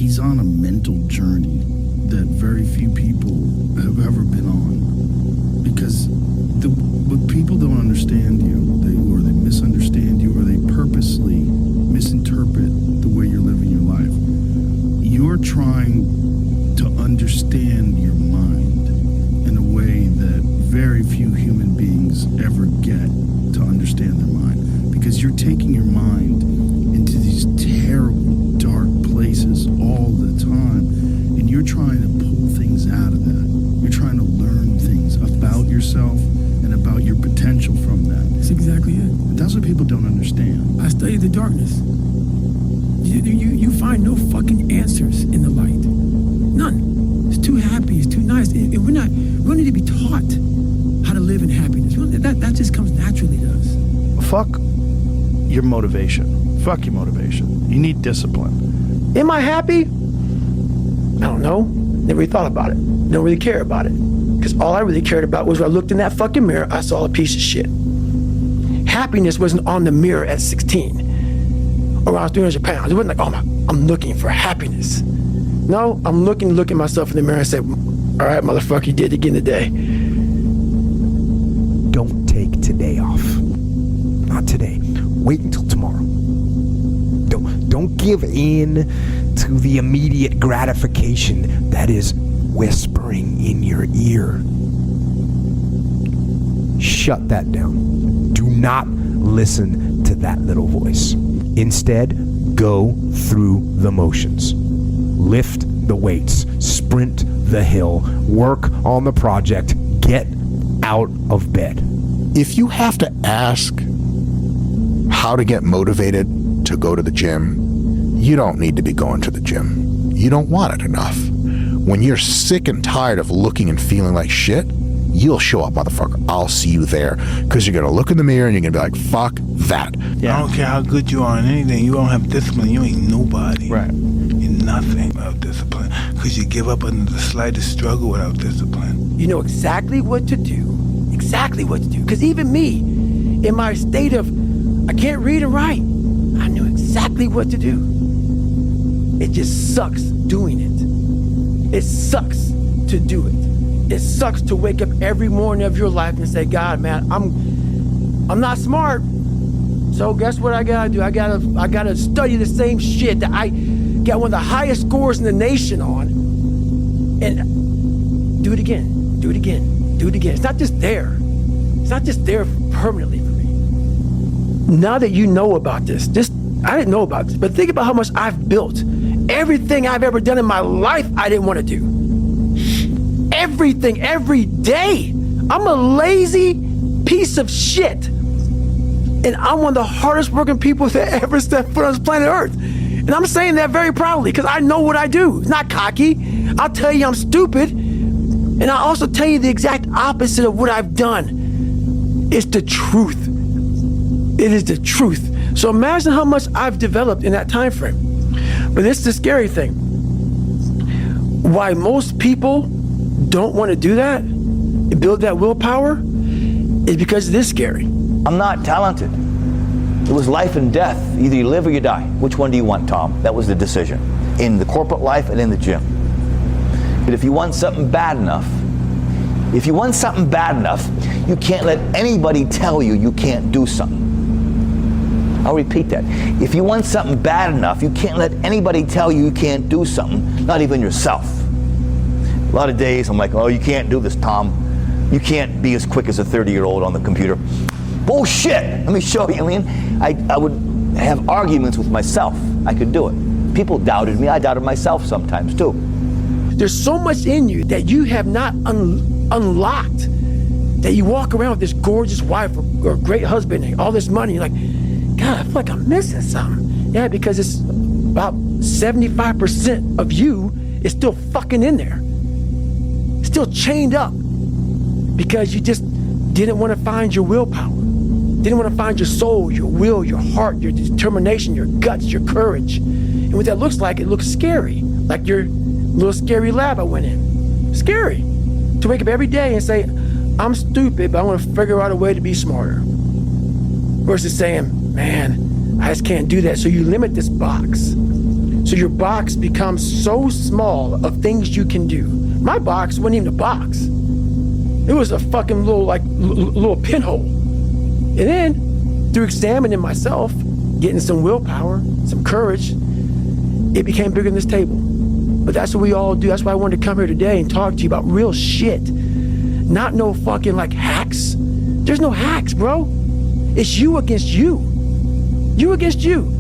he's on a mental journey that very few people have ever been on. Because what people don't understand you, or they misunderstand you, or they purposely misinterpret the way you're living your life. You're trying to understand your mind in a way that very few human beings ever get to understand their mind. Because you're taking your mind into these terrible, dark places all the time, and you're trying to pull things out of that. You're trying to learn things about yourself and about your potential from that. That's exactly it. That's what people don't understand. I study the darkness. You find no fucking answers in the light. None. It's too happy, it's too nice. And we don't need to be taught how to live in happiness. That just comes naturally to us. Fuck your motivation. Fuck your motivation. You need discipline. Am I happy? I don't know. Never really thought about it. Don't really care about it. Because all I really cared about was when I looked in that fucking mirror, I saw a piece of shit. Happiness wasn't on the mirror at 16. Or when I was 300 pounds. It wasn't like, I'm looking for happiness. No, I'm looking to look at myself in the mirror and say, all right, motherfucker, you did it again today. Don't take today off. Not today. Wait until tomorrow. Don't give in to the immediate gratification that is whispering in your ear. Shut that down. Do not listen to that little voice. Instead, go through the motions. Lift the weights, sprint the hill, work on the project, get out of bed. If you have to ask how to get motivated to go to the gym, you don't need to be going to the gym. You don't want it enough. When you're sick and tired of looking and feeling like shit, you'll show up, motherfucker. I'll see you there. Because you're going to look in the mirror and you're going to be like, fuck that. Yeah. I don't care how good you are in anything. You don't have discipline. You ain't nobody. Right. You're nothing without discipline. Because you give up under the slightest struggle without discipline. You know exactly what to do. Exactly what to do. Because even me, in my state of, I can't read and write, I knew exactly what to do. It just sucks doing it. It sucks to do it. It sucks to wake up every morning of your life and say, God, man, I'm not smart. So guess what I gotta do? I gotta study the same shit that I got one of the highest scores in the nation on, and do it again, do it again, do it again. It's not just there. It's not just there permanently for me. Now that you know about this, I didn't know about this, but think about how much I've built. Everything I've ever done in my life, I didn't want to do. Everything, every day. I'm a lazy piece of shit. And I'm one of the hardest working people that ever stepped foot on this planet Earth. And I'm saying that very proudly because I know what I do. It's not cocky. I'll tell you I'm stupid. And I'll also tell you the exact opposite of what I've done. It's the truth. It is the truth. So imagine how much I've developed in that time frame. But this is the scary thing. Why most people don't want to do that, build that willpower, is because it is scary. I'm not talented. It was life and death. Either you live or you die. Which one do you want, Tom? That was the decision. In the corporate life and in the gym. But if you want something bad enough, you can't let anybody tell you you can't do something. I'll repeat that. If you want something bad enough, you can't let anybody tell you you can't do something, not even yourself. A lot of days I'm like, oh, you can't do this, Tom. You can't be as quick as a 30-year-old on the computer. Bullshit! Let me show you. I mean, I would have arguments with myself. I could do it. People doubted me. I doubted myself sometimes too. There's so much in you that you have not unlocked, that you walk around with this gorgeous wife or great husband and all this money. You're like, God, I feel like I'm missing something. Yeah, because it's about 75% of you is still fucking in there. Still chained up. Because you just didn't want to find your willpower. Didn't want to find your soul, your will, your heart, your determination, your guts, your courage. And what that looks like, it looks scary. Like your little scary lab I went in. Scary. To wake up every day and say, I'm stupid, but I want to figure out a way to be smarter. Versus saying, man, I just can't do that. So you limit this box. So your box becomes so small of things you can do. My box wasn't even a box. It was a fucking little pinhole. And then, through examining myself, getting some willpower, some courage, it became bigger than this table. But that's what we all do. That's why I wanted to come here today and talk to you about real shit. Not no fucking like hacks. There's no hacks, bro. It's you against you. You against you.